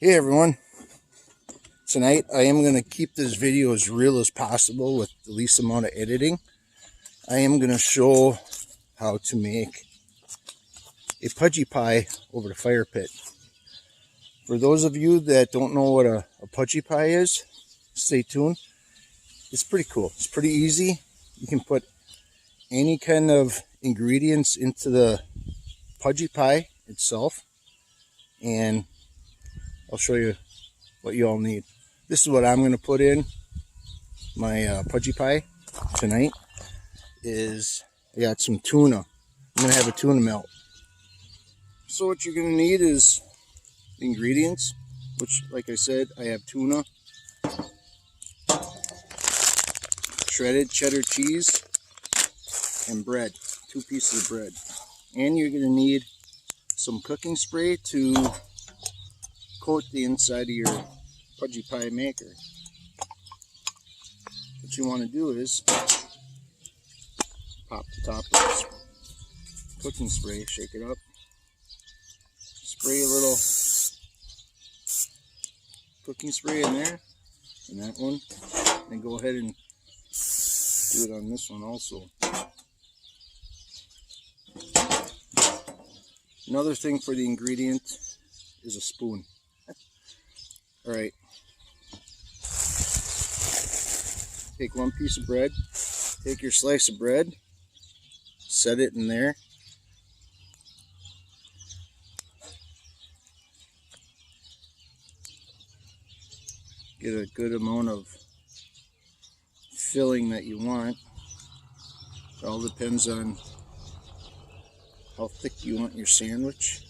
Hey everyone, tonight I am going to keep this video as real as possible with the least amount of editing. I am going to show how to make a pudgy pie over the fire pit. For those of you that don't know what a pudgy pie is, stay tuned. It's pretty cool. It's pretty easy. You can put any kind of ingredients into the pudgy pie itself, and I'll show you what you all need. This is what I'm going to put in my pudgy pie tonight. I got some tuna. I'm going to have a tuna melt. So what you're going to need is ingredients, which, like I said, I have tuna, shredded cheddar cheese, and bread. 2 pieces of bread. And you're going to need some cooking spray to coat the inside of your pudgy pie maker. What you want to do is pop the top of this cooking spray, shake it up, spray a little cooking spray in there, and that one, and go ahead and do it on this one also. Another thing for the ingredient is a spoon. Alright, take 1 piece of bread, take your slice of bread, set it in there, get a good amount of filling that you want. It all depends on how thick you want your sandwich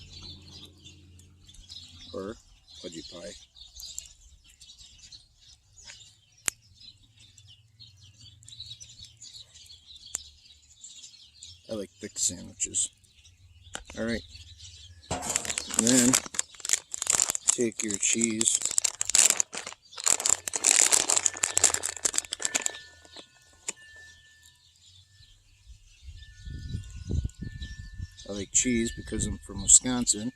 or pudgy pie. I like thick sandwiches. Alright, then take your cheese, I like cheese because I'm from Wisconsin.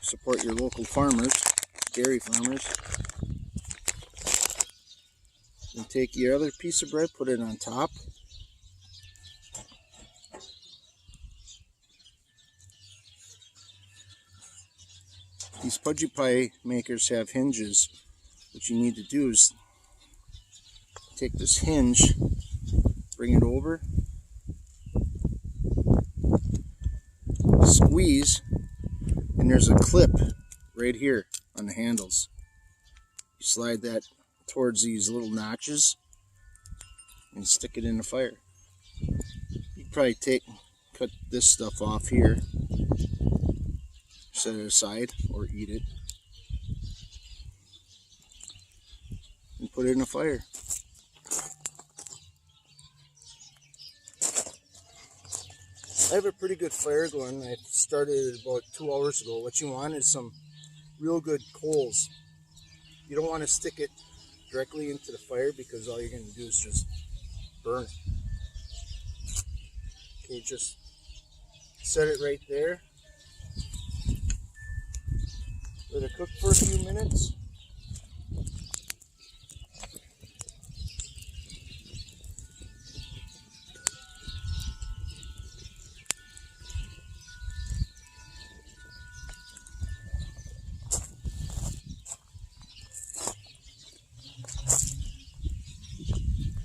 Support your local farmers, dairy farmers. And take your other piece of bread, put it on top. These pudgy pie makers have hinges. What you need to do is take this hinge, bring it over, squeeze, and there's a clip right here on the handles. You slide that towards these little notches and stick it in the fire. You probably cut this stuff off here, set it aside, or eat it, and put it in the fire. I have a pretty good fire going. I started about 2 hours ago. What you want is some real good coals. You don't want to stick it directly into the fire because all you're going to do is just burn it. Okay, just set it right there. Let it cook for a few minutes.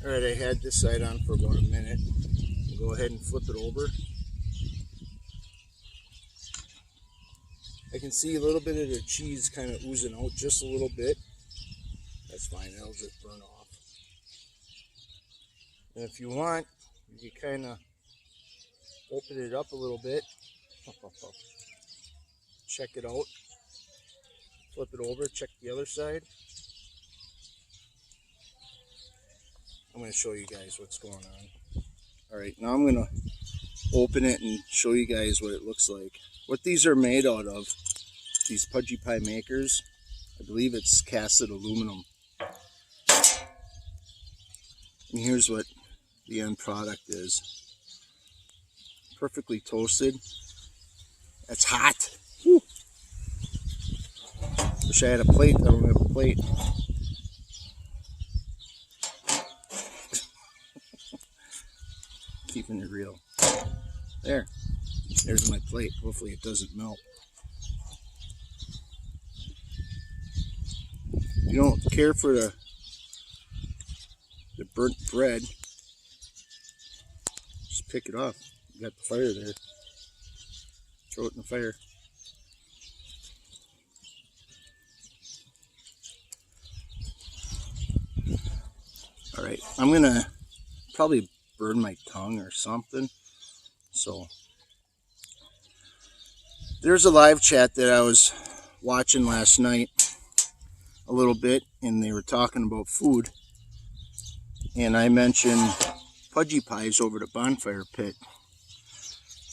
Alright, I had this side on for about a minute. I'll go ahead and flip it over. I can see a little bit of the cheese kind of oozing out, just a little bit. That's fine, that'll just burn off. And if you want, you can kind of open it up a little bit. Check it out. Flip it over, check the other side. I'm going to show you guys what's going on. Alright, now I'm going to open it and show you guys what it looks like. What these are made out of, these pudgy pie makers, I believe it's casted aluminum. And here's what the end product is. Perfectly toasted. It's hot. Whew. Wish I had a plate. I don't have a plate. Keeping it real. There's my plate. Hopefully it doesn't melt. You don't care for the burnt bread, just pick it off. You got the fire there. Throw it in the fire. Alright, I'm gonna probably burn my tongue or something. So there's a live chat that I was watching last night a little bit, and they were talking about food, and I mentioned pudgy pies over the bonfire pit,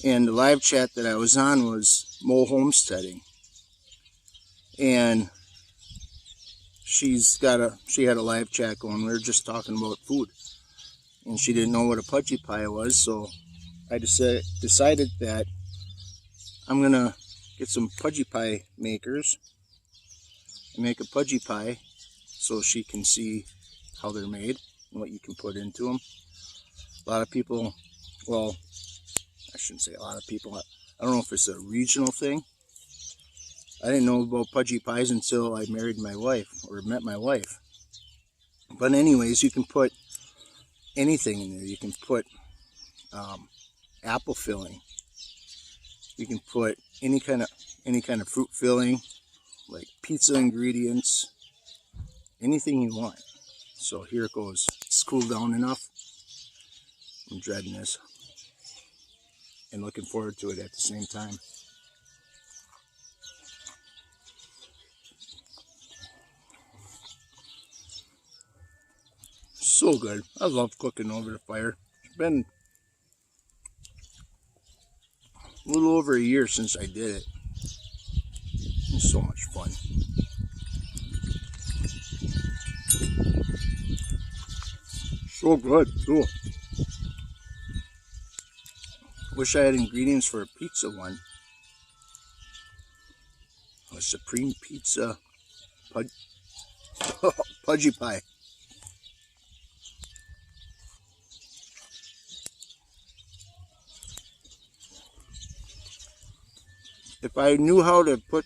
and the live chat that I was on was Mo Homesteading, and she had a live chat going. We were just talking about food, and she didn't know what a pudgy pie was, so I decided that I'm gonna get some pudgy pie makers and make a pudgy pie so she can see how they're made and what you can put into them. A lot of people, well, I shouldn't say a lot of people, I don't know if it's a regional thing. I didn't know about pudgy pies until I married my wife, or met my wife. But anyways, you can put anything in there. You can put apple filling. You can put any kind of fruit filling, like pizza ingredients, anything you want. So here it goes. It's cooled down enough. I'm dreading this and looking forward to it at the same time. So good. I love cooking over the fire. It's been a little over a year since I did it. It's so much fun. So good, too. Wish I had ingredients for a pizza one. A supreme pizza pudgy pie. If I knew how to put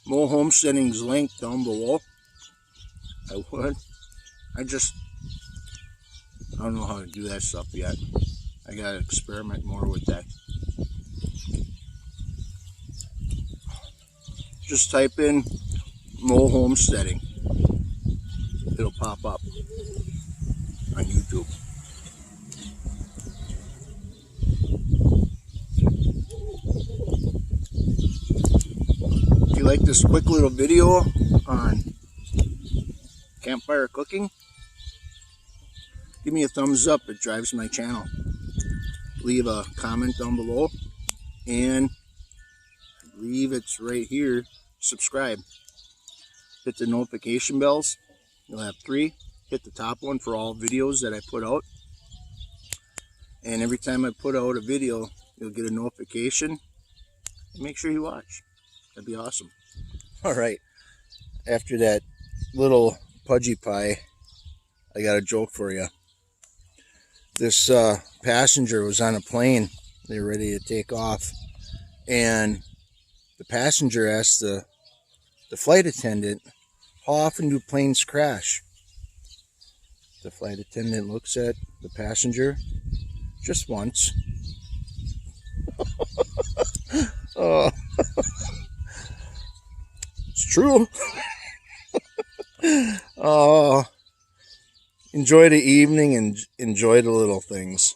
Mo Homesteading's link down below, I would. I don't know how to do that stuff yet. I gotta experiment more with that. Just type in Mo Homesteading. It'll pop up on YouTube. If you like this quick little video on campfire cooking, give me a thumbs up. It drives my channel. Leave a comment down below, and I believe it's right here. Subscribe. Hit the notification bells. You'll have 3. Hit the top one for all videos that I put out, and every time I put out a video, you'll get a notification. And make sure you watch. That'd be awesome. All right. After that little pudgy pie, I got a joke for you. This passenger was on a plane. They were ready to take off, and the passenger asked the flight attendant, "How often do planes crash?" The flight attendant looks at the passenger. "Just once." Oh, it's true. Oh, enjoy the evening and enjoy the little things.